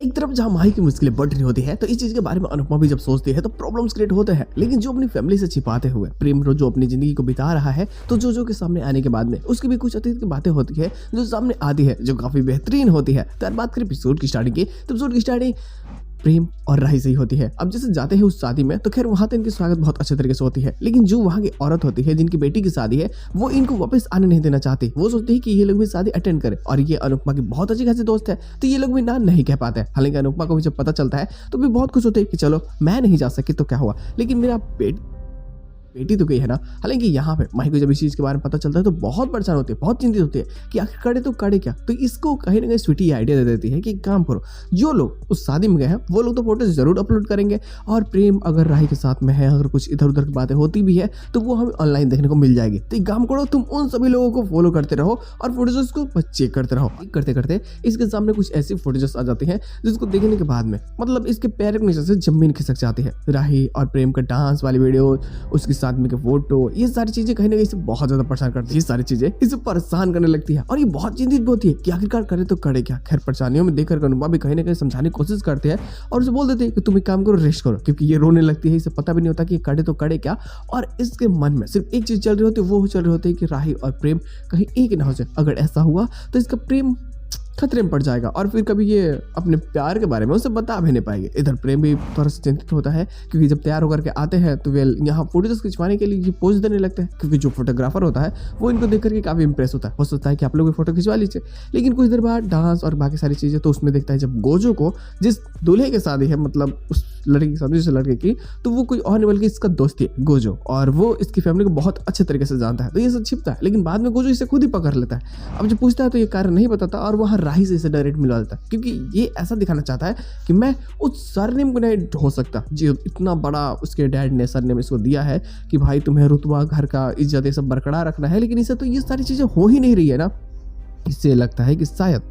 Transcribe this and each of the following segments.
एक तरफ जहाँ माही की मुश्किलें बढ़ रही होती है तो इस चीज के बारे में अनुपमा भी जब सोचती है तो प्रॉब्लम्स क्रिएट होते हैं। लेकिन जो अपनी फैमिली से छिपाते हुए प्रेम जो अपनी जिंदगी को बिता रहा है, तो जो के सामने आने के बाद में उसकी भी कुछ अतीत की बातें होती है जो सामने आती है, जो काफी बेहतरीन होती है। तो यार बात करें एपिसोड की स्टार्टिंग की, तो एपिसोड की स्टार्टिंग प्रेम और राही से ही होती है। अब जैसे जाते हैं उस शादी में तो खैर वहां तो इनकी स्वागत बहुत अच्छे तरीके से होती है, लेकिन जो वहां की औरत होती है जिनकी बेटी की शादी है वो इनको वापस आने नहीं देना चाहती। वो सोचती है कि ये लोग भी शादी अटेंड करें, और ये अनुपमा की बहुत अच्छी खासी दोस्त है तो ये लोग भी ना नहीं कह पाते हैं। हालांकि अनुपमा को भी जब पता चलता है तो भी बहुत खुश होते हैं कि चलो मैं नहीं जा सकी तो क्या हुआ, लेकिन मेरा बेटी तो गई है ना। हालांकि यहाँ पे माही को जब इस चीज के बारे में पता चलता है तो बहुत परेशान होती है, बहुत चिंतित होती है कि आखिर करे तो करे क्या। तो इसको कहीं ना कहीं स्वीटी आइडिया दे देती है कि काम करो, जो लोग उस शादी में गए हैं वो लोग तो फोटो जरूर अपलोड करेंगे, और प्रेम अगर राही के साथ में है, अगर कुछ इधर उधर की बातें होती भी है तो वो हमें ऑनलाइन देखने को मिल जाएगी। तो एक काम करो, तुम उन सभी लोगों को फॉलो करते रहो और फोटोज को चेक करते रहो। करते करते इसके सामने कुछ ऐसी फोटोज आ जाती हैं जिसको देखने के बाद में मतलब इसके पैर के नीचे से जमीन खिसक जाती है। राही और प्रेम का डांस वाली वीडियो, उसके साथ में के फोटो, ये सारी चीजें कहीं ना कहीं इसे बहुत ज्यादा परेशान करती है। ये सारी चीजें इसे परेशान करने लगती है और ये बहुत चिंतित भी होती है कि आखिरकार करे तो करे क्या। खैर परेशानियों में देखकर अनुपमा भी कहीं ना कहीं समझाने की कोशिश करते हैं और उसे बोल देते हैं कि तुम एक काम करो, रेस्ट करो, क्योंकि ये रोने लगती है। इसे पता भी नहीं होता कि करे तो करे क्या, और इसके मन में सिर्फ एक चीज चल रही होती है, वो चल रही होती है कि राही और प्रेम कहीं एक ना हो जाए। अगर ऐसा हुआ तो इसका प्रेम खतरे में पड़ जाएगा और फिर कभी ये अपने प्यार के बारे में उसे बता भी नहीं पाएंगे। इधर प्रेम भी थोड़ा सा चिंतित होता है क्योंकि जब तैयार होकर के आते हैं तो वे यहाँ फोटोज खिंचवाने के लिए ये पोज देने लगते हैं, क्योंकि जो फोटोग्राफर होता है वो इनको देख करके काफी इंप्रेस होता है। वो सोचता है कि आप लोग भी फोटो खिंचवा लीजिए। लेकिन कुछ देर बाद डांस और बाकी सारी चीजें तो उसमें देखता है जब गोजो को जिस दूल्हे की शादी है, मतलब उस लड़की की शादी, जिस लड़के की, तो वो कोई और नहीं बल्कि इसका दोस्त है गोजो, और वो इसकी फैमिली को बहुत अच्छे तरीके से जानता है। तो ये सब छिपता है, लेकिन बाद में गोजो इसे खुद ही पकड़ लेता है। अब जब पूछता है तो ये कारण नहीं बताता और वहाँ राही से इसे डायरेक्ट मिलवा देता है, क्योंकि ये ऐसा दिखाना चाहता है कि मैं उस सरनेम को नहीं हो सकता जो इतना बड़ा उसके डैड ने सरनेम इसको दिया है कि भाई तुम्हें रुतबा, घर का इज्जत, ये सब बरकरार रखना है। लेकिन इसे तो ये सारी चीजें हो ही नहीं रही है ना। इससे लगता है कि शायद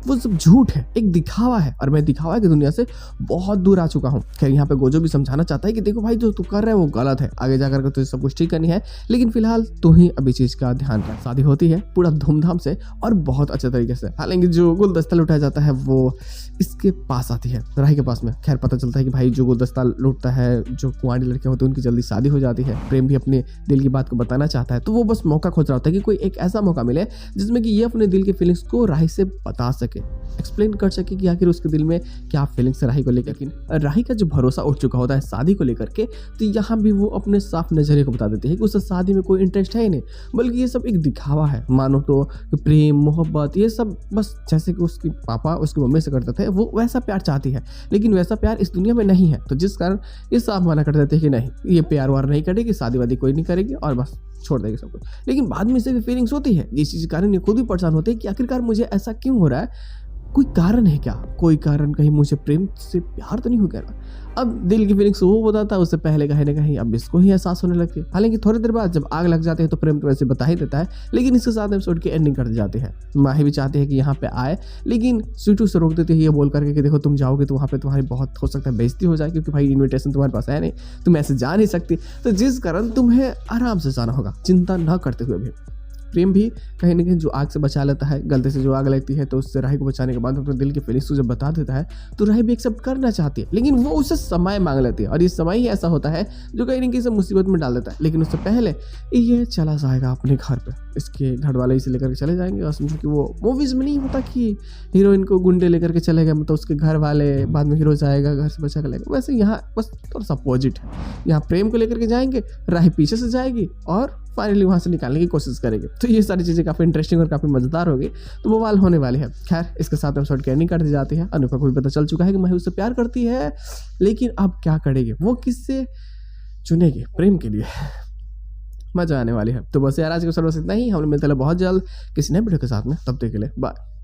वो सब झूठ है, एक दिखावा है, और मैं दिखावा की दुनिया से बहुत दूर आ चुका हूँ। खैर यहाँ पे गोजो भी समझाना चाहता है कि देखो भाई जो तू कर रहा है वो गलत है, आगे जाकर के तुझे सब कुछ ठीक करनी है, लेकिन फिलहाल तू ही अभी चीज का ध्यान रख। शादी होती है पूरा धूमधाम से और बहुत अच्छे तरीके से। हालांकि जो गुलदस्ता लुटाया जाता है वो इसके पास आती है, राही के पास में। खैर पता चलता है कि भाई जो गुलदस्ता लूटता है, जो कुंवारी लड़के होते हैं उनकी जल्दी शादी हो जाती है। प्रेम भी अपने दिल की बात को बताना चाहता है, तो वो बस मौका खोज रहा होता है कि कोई एक ऐसा मौका मिले जिसमें कि ये अपने दिल के फीलिंग्स को राही से बता सके, एक्सप्लेन कर सके कि आखिर उसके दिल में क्या फीलिंग्स है राही को लेकर। लेकिन राही का जो भरोसा उठ चुका होता है शादी को लेकर के, तो यहाँ भी वो अपने साफ नजरिए को बता देती है कि उसे शादी में कोई इंटरेस्ट है ही नहीं, बल्कि ये सब एक दिखावा है। मानो तो प्रेम, मोहब्बत, ये सब बस जैसे कि उसकी पापा उसकी मम्मी से करते थे वो वैसा प्यार चाहती है, लेकिन वैसा प्यार इस दुनिया में नहीं है। तो जिस कारण ये साफ मना कर देते हैं कि नहीं, ये प्यार वार नहीं करेगी, शादी वादी कोई नहीं करेगी और बस छोड़ देगी सब कुछ। लेकिन बाद में इसे भी फीलिंग्स होती है, इस चीज के कारण ये खुद भी परेशान होते हैं कि आखिरकार मुझे ऐसा क्यों हो रहा है, कोई कारण है क्या, कोई कारण, कहीं मुझे प्रेम से प्यार तो नहीं हो गया। अब दिल की फीलिंग्स वो बताता है, उससे पहले कहीं ना कहीं अब इसको ही एहसास होने लगती है। हालांकि थोड़ी देर बाद जब आग लग जाती है तो प्रेम तो वैसे बता ही देता है, लेकिन इसके साथ एपिसोड की एंडिंग कर दी जाती है। माही भी चाहती है कि यहाँ पे आए, लेकिन स्वीटू से रोक देती है ये बोल करके कि देखो तुम जाओगे तो वहाँ पे तुम्हारी बहुत हो सकता है बेइज्जती हो जाए, क्योंकि भाई इन्विटेशन तुम्हारे पास है नहीं, तुम ऐसे जा नहीं सकती, तो जिस कारण तुम्हें आराम से जाना होगा, चिंता न करते हुए भी। प्रेम भी कहीं ना कहीं जो आग से बचा लेता है, गलती से जो आग लगती है तो उससे राही को बचाने के बाद अपने दिल के फीलिंग्स को जब बता देता है तो राही भी एक्सेप्ट करना चाहती है, लेकिन वो उससे समय मांग लेती है, और ये समय ही ऐसा होता है जो कहीं ना कहीं से मुसीबत में डाल देता है। लेकिन उससे पहले ये चला जाएगा अपने घर पे, इसके घर वाले इसे लेकर के चले जाएंगे। और समझो कि वो मूवीज में नहीं होता कि हीरोइन को गुंडे लेकर के चले गए, मतलब उसके घर वाले, बाद में हीरो जाएगा घर से बचा कर लेगा, वैसे यहाँ बस थोड़ा सा अपोजिट है। यहाँ प्रेम को लेकर के जाएंगे, राही पीछे से जाएगी और फाइनली वहां से निकालने की कोशिश करेंगे। तो ये सारी चीजें काफी इंटरेस्टिंग और काफी मजेदार होगी, तो वो वाल होने वाली है। खैर इसके साथ एपिसोड की एंडिंग कर दी जाती है। अनुपमा को भी पता चल चुका है कि माही उससे प्यार करती है, लेकिन अब क्या करेगी, वो किससे चुनेगी प्रेम के लिए, मजा आने वाली है। तो बस यार आज के एपिसोड बस इतना ही, हम लोग मिलते हैं बहुत जल्द किसी नए वीडियो के साथ में, तब तक के लिए बाय।